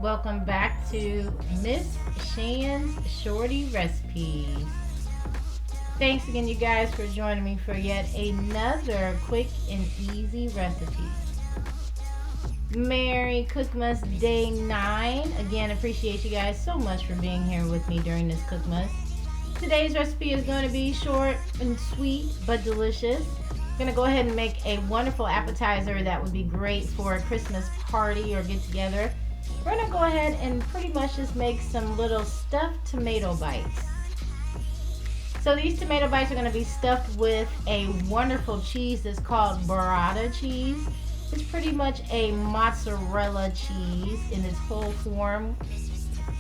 Welcome back to Miss Shan's Shorty Recipes. Thanks again, you guys, for joining me for yet another quick and easy recipe. Merry COOKMAS Day 9. Again, appreciate you guys so much for being here with me during this COOKMAS. Today's recipe is going to be short and sweet, but delicious. I'm going to go ahead and make a wonderful appetizer that would be great for a Christmas party or get together. We're going to go ahead and pretty much just make some little stuffed tomato bites. So these tomato bites are going to be stuffed with a wonderful cheese that's called Burrata cheese. It's pretty much a mozzarella cheese in its whole form,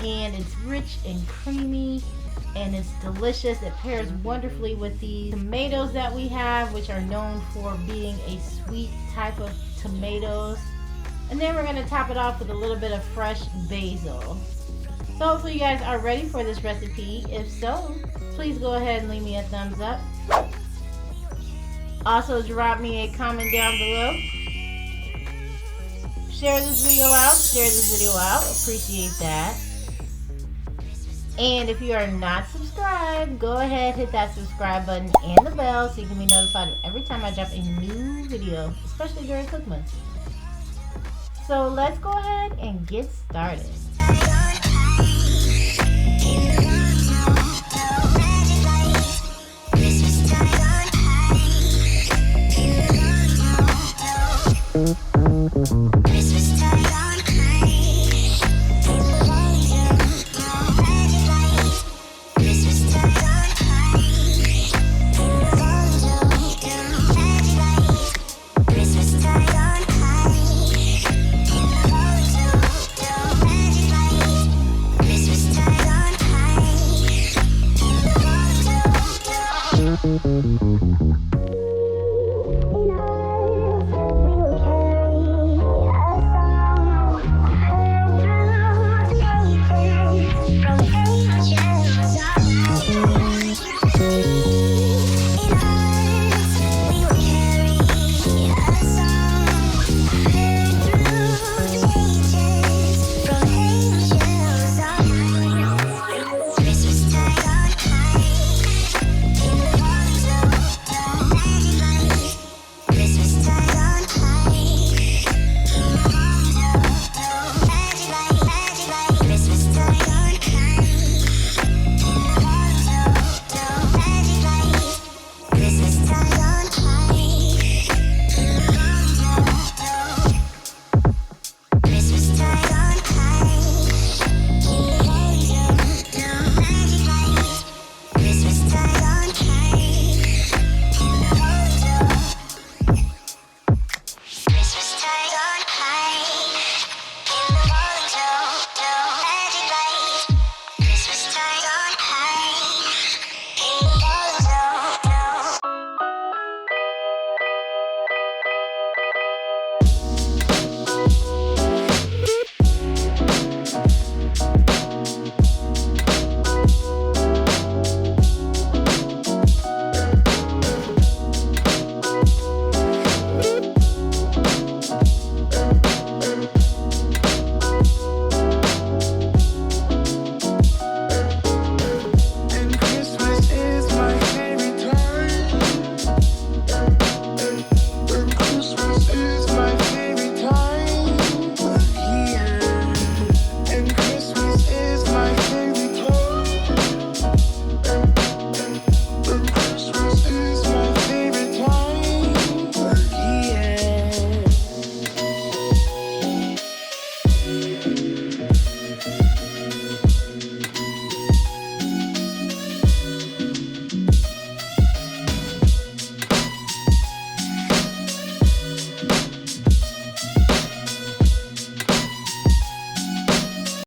and it's rich and creamy and it's delicious. It pairs wonderfully with the tomatoes that we have, which are known for being a sweet type of tomatoes. And then we're going to top it off with a little bit of fresh basil. So hopefully you guys are ready for this recipe. If so, please go ahead and leave me a thumbs up. Also, drop me a comment down below. Share this video out. Appreciate that. And if you are not subscribed, go ahead, hit that subscribe button and the bell so you can be notified of every time I drop a new video, especially during COOKMAS. So let's go ahead and get started.